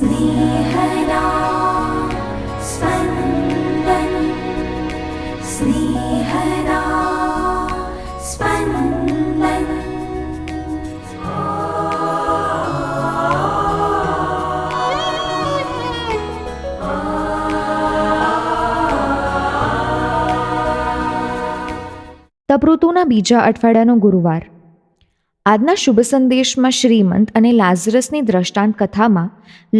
स्नेहदा स्पन्दन स्नेहदा स्पन्दन। તપઋતુના બીજા અઠવાડિયાનો ગુરુવાર. આજના શુભ સંદેશમાં શ્રીમંત અને લાઝરસની દ્રષ્ટાંત કથામાં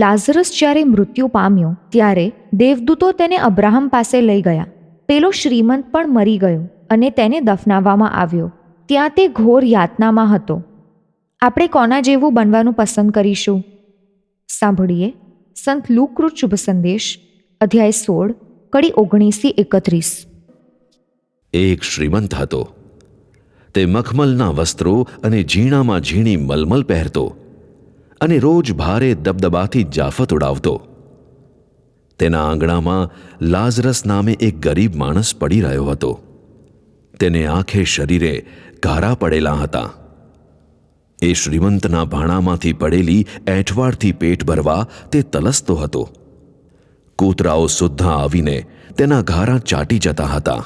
લાઝરસ જ્યારે મૃત્યુ પામ્યો ત્યારે દેવદૂતો તેને અબ્રાહમ પાસે લઈ ગયા. પેલો શ્રીમંત પણ મરી ગયો અને તેને દફનાવવામાં આવ્યો. ત્યાં તે ઘોર યાતનામાં હતો. આપણે કોના જેવું બનવાનું પસંદ કરીશું? સાંભળીએ સંત લુકૃત શુભ સંદેશ અધ્યાય 16 કડી 19-31. એક શ્રીમંત હતો. તે મખમલના વસ્ત્રો અને ઝીણામાં ઝીણી મલમલ પહેરતો અને રોજ ભારે દબદબાથી જાફત ઉડાવતો. તેના આંગણામાં લાઝરસ નામે એક ગરીબ માણસ પડી રહ્યો હતો. તેને આખે શરીરે ઘારા પડેલા હતા. એ શ્રીમંતના ભાણામાંથી પડેલી એંઠવાડથી પેટ ભરવા તે તલસતો હતો. કૂતરાઓ સુદ્ધા આવીને તેના ઘારા ચાટી જતા હતા.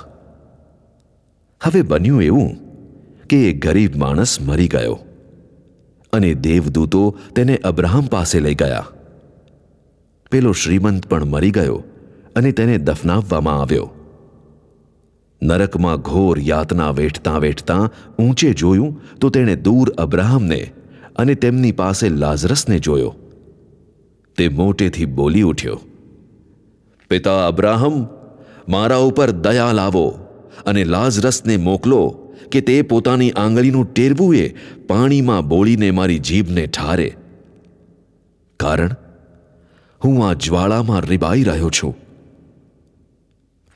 હવે બન્યું એવું કે એ ગરીબ માણસ મરી ગયો અને દેવદૂતો તેને અબ્રાહમ પાસે લઈ ગયા. પેલો શ્રીમંત પણ મરી ગયો અને તેને દફનાવવામાં આવ્યો. નરકમાં ઘોર યાતના વેઠતાં વેઠતાં ઊંચે જોયું તો તેણે દૂર અબ્રાહમને અને તેમની પાસે લાઝરસને જોયો. તે મોટેથી બોલી ઉઠ્યો, પિતા અબ્રાહમ, મારા ઉપર દયા લાવો અને લાઝરસને મોકલો કે તે પોતાની આંગળીનું ટેરવું એ પાણીમાં બોળીને મારી જીભને ઠારે, કારણ હું આ જ્વાળામાં રીબાઈ રહ્યો છું.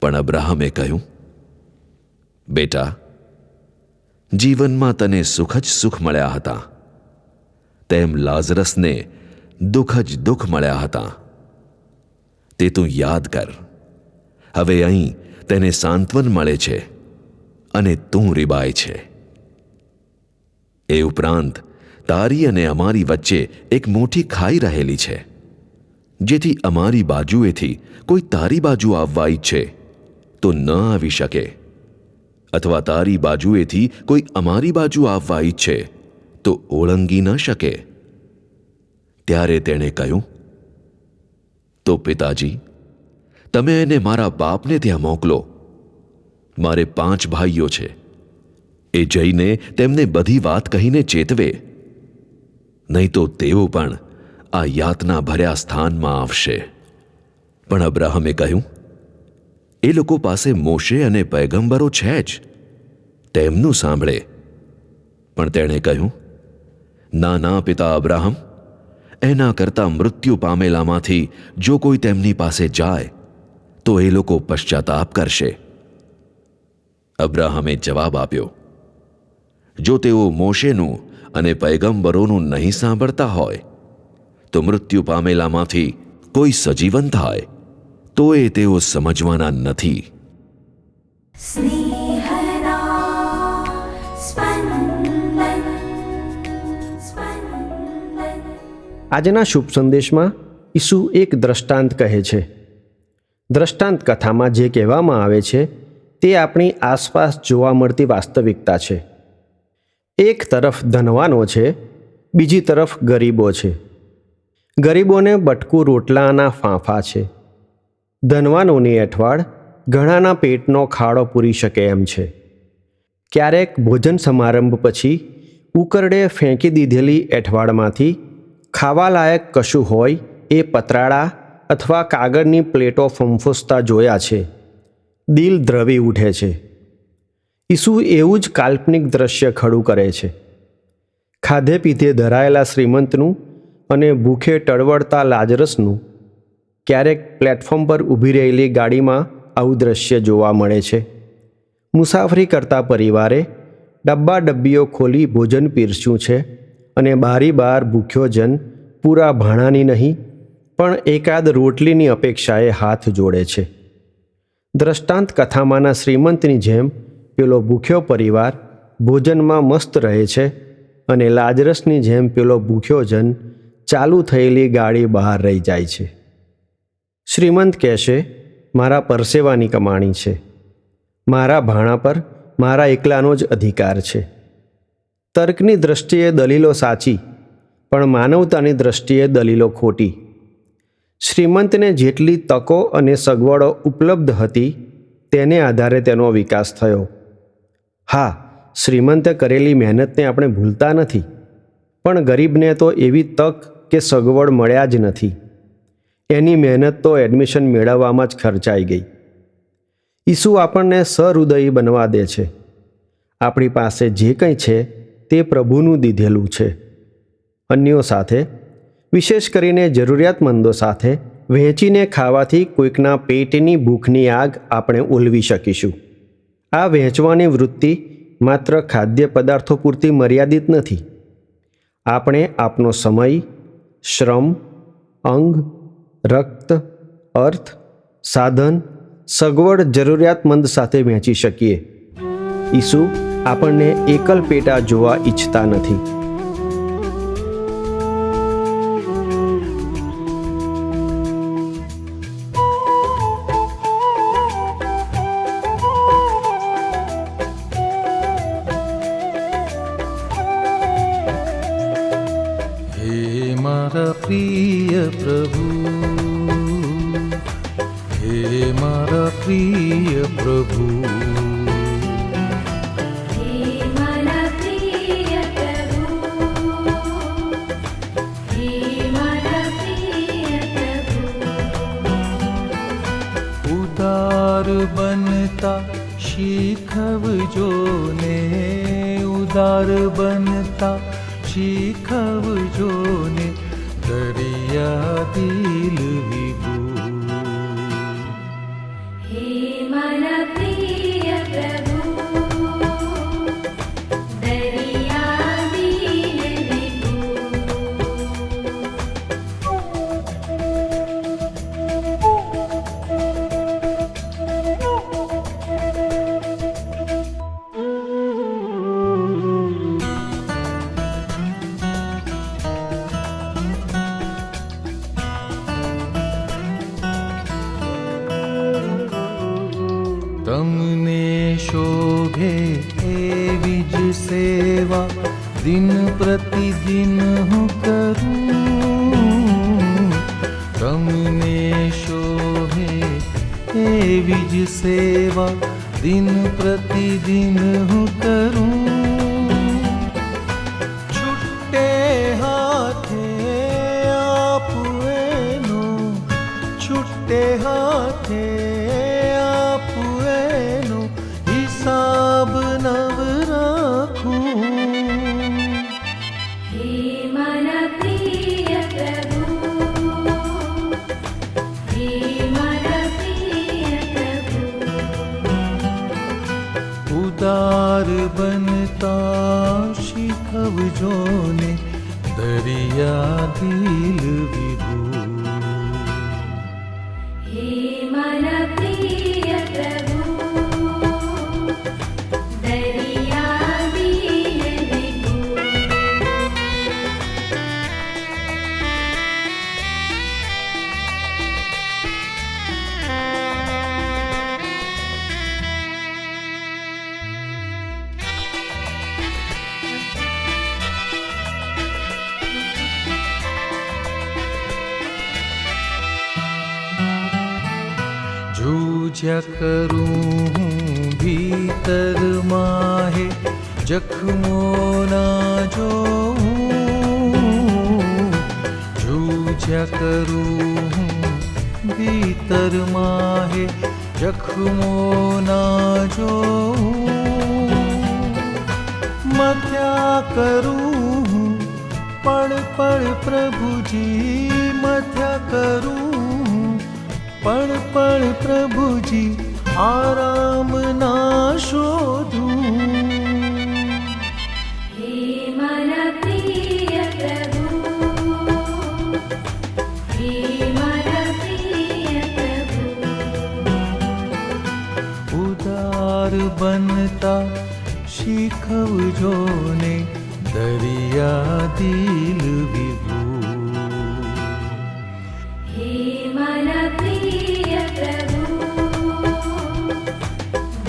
પણ અબ્રાહમે કહ્યું, બેટા, જીવનમાં તને સુખ જ સુખ મળ્યા હતા, તેમ લાઝરસને દુઃખ જ દુઃખ મળ્યા હતા. તે તું યાદ કર. હવે અહીં તેને સાંત્વન મળે છે અને તું રીબાય છે. એ ઉપરાંત તારી અને અમારી વચ્ચે એક મોટી ખાઈ રહેલી છે, જેથી અમારી બાજુએથી કોઈ તારી બાજુ આવવા ઈચ્છે તો ન આવી શકે, અથવા તારી બાજુએથી કોઈ અમારી બાજુ આવવા ઈચ્છે તો ઓળંગી ન શકે. ત્યારે તેણે કહ્યું, તો પિતાજી, તમે એને મારા બાપને ત્યાં મોકલો. મારે 5 ભાઈઓ છે. એ જઈને તેમને બધી વાત કહીને ચેતવે, નહીં તો તેઓ પણ આ યાતના ભર્યા સ્થાનમાં આવશે. પણ અબ્રાહમે કહ્યું, એ લોકો પાસે મોશે અને પયગંબરો છે જ, તેમનું સાંભળે. પણ તેણે કહ્યું, ના ના પિતા અબ્રાહમ, એના કરતાં મૃત્યુ પામેલામાંથી જો કોઈ તેમની પાસે જાય તો એ લોકો પશ્ચાતાપ કરશે. અબ્રાહમે જવાબ આપ્યો, જો તેઓ મોશેનું અને પયગંબરોનું નહીં સાંભળતા હોય તો મૃત્યુ પામેલામાંથી કોઈ સજીવન થાય તો એ તેઓ સમજવાના નથી. स्नेहदा स्पन्दन स्पन्दन। આજના શુભ સંદેશમાં ઈસુ એક દ્રષ્ટાંત કહે છે. દ્રષ્ટાંત કથામાં જે કહેવામાં આવે છે તે આપણી આસપાસ જોવા મળતી વાસ્તવિકતા છે. એક તરફ ધનવાનો છે, બીજી તરફ ગરીબો છે. ગરીબોને બટકું રોટલાના ફાંફા છે. ધનવાનોની એઠવાડ ઘણાના પેટનો ખાડો પૂરી શકે એમ છે. ક્યારેક ભોજન સમારંભ પછી ઉકરડે ફેંકી દીધેલી એઠવાડમાંથી ખાવાલાયક કશું હોય એ પતરાળા અથવા કાગળની પ્લેટો ફંફોસતા જોયા છે. દિલ દ્રવી ઉઠે છે. ઈસુ એવું જ કાલ્પનિક દ્રશ્ય ખડું કરે છે. ખાધે પીધે ધરાયેલા શ્રીમંતનું અને ભૂખે ટળવળતા લાઝરસનું. ક્યારેક પ્લેટફોર્મ પર ઊભી રહેલી ગાડીમાં આવું દ્રશ્ય જોવા મળે છે. મુસાફરી કરતા પરિવારે ડબ્બા ડબ્બીઓ ખોલી ભોજન પીરસ્યું છે અને બારી બાર ભૂખ્યો જન પૂરા ભાણાની નહીં પણ એકાદ રોટલીની અપેક્ષાએ હાથ જોડે છે. દ્રષ્ટાંત કથામાંના શ્રીમંતની જેમ પેલો ભૂખ્યો પરિવાર ભોજનમાં મસ્ત રહે છે અને લાઝરસની જેમ પેલો ભૂખ્યો જન ચાલુ થયેલી ગાડી બહાર રહી જાય છે. શ્રીમંત કહેશે, મારા પરસેવાની કમાણી છે, મારા ભાણા પર મારા એકલાનો જ અધિકાર છે. તર્કની દૃષ્ટિએ દલીલો સાચી, પણ માનવતાની દૃષ્ટિએ દલીલો ખોટી. શ્રીમંતને જેટલી તકો અને સગવડો ઉપલબ્ધ હતી તેને આધારે તેનો વિકાસ થયો. હા, શ્રીમંતે કરેલી મહેનતને આપણે ભૂલતા નથી, પણ ગરીબને તો એવી તક કે સગવડ મળ્યા જ નથી. એની મહેનત તો એડમિશન મેળવવામાં જ ખર્ચાઈ ગઈ. ઈસુ આપણને સહૃદયી બનવા દે છે. આપણી પાસે જે કંઈ છે તે પ્રભુનું દીધેલું છે. અન્યો સાથે, વિશેષ કરીને જરૂરિયાતમંદો સાથે વહેંચીને ખાવાથી કોઈકના પેટની ભૂખની આગ આપણે ઓલવી શકીશું. આ વહેંચવાની વૃત્તિ માત્ર ખાદ્ય પદાર્થો પૂરતી મર્યાદિત નથી. આપણે આપનો સમય, શ્રમ, અંગ, રક્ત, અર્થ, સાધન, સગવડ જરૂરિયાતમંદ સાથે વહેંચી શકીએ. ઈસુ આપણને એકલ પેટા જોવા ઈચ્છતા નથી. મારા પ્રિય પ્રભુ, હે મારા પ્રિય પ્રભુ, હે મારા પ્રિય પ્રભુ, હે મારા પ્રિય પ્રભુ. ઉદાર બનતા શીખવજો ને, ઉદાર બનતા શીખવજો ને, દરિયા દિલ વિભુ. હે મારા પ્રિય પ્રભુ, દરિયા દિલ વિભુ. તમને શોભે એવી જ સેવા દિન પ્રતિદિન હું કરું. તમને શોભે એવી જ સેવા દિન પ્રતિદિન હું કરું. છૂટે હાથે આપુએનો, છૂટે હાથે હિસાબ નવ રાખું. હે મારા પ્રિય પ્રભુ, હે મારા પ્રિય પ્રભુ. ઉદાર બનતા શીખવજો ને, દરિયા દિલ વિભુ. હે મારા પ્રિય પ્રભુ, દરિયા દિલ વિભુ. જૂજ્યા કરું હું ભીતરમાં, હે જખમો ના જોઉં. જૂજ્યા કરું હું ભીતરમાં, હે જખમો ના જોઉં. મથ્યા કરું હું પળ પળ પ્રભુજી, મથ્યા કરું પળ પળ પ્રભુજી, આરામ ના શોધું. હે મારા પ્રિય પ્રભુ, હે મારા પ્રિય પ્રભુ. ઉદાર બનતા શીખવજો ને, દરિયા દિલ વિભુ. हे मारा प्रिय प्रभु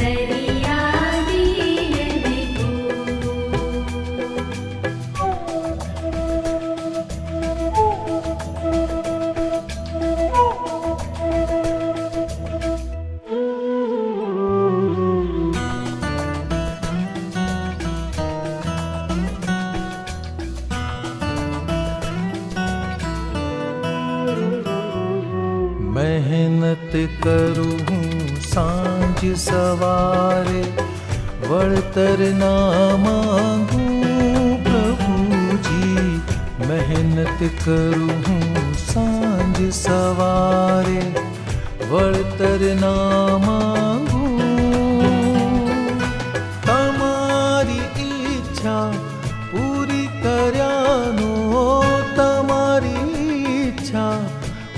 दरिया दीन विभु मेहनत करूँ सांझ सवारे वळतर ना मांगूं प्रभु जी मेहनत करूँ सांझ सवारे वळतर ना मांगूं तमारी इच्छा पूरी કર્યાનો તમારી ઈચ્છા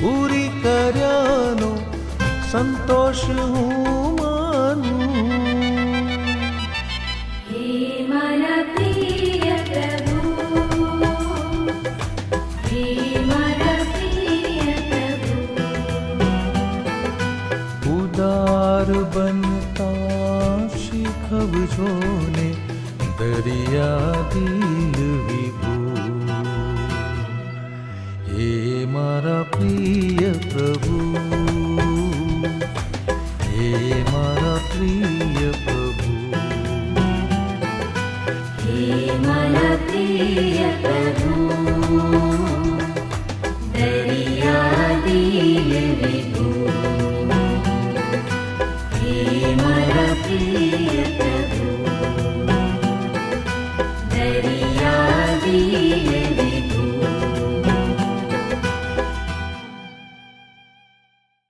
પૂરી કર્યાનો સંતોષ હું માનું हे मारा प्रिय प्रभु हे मारा प्रिय प्रभु ઉદાર બનતા શીખવજો ને દરિયા દિલ વિભુ હે મારા પ્રિય પ્રભુ હે મારા પ્રિય પ્રભુ हे मारा प्रिय प्रभु दरिया दीन विभु हे मारा प्रिय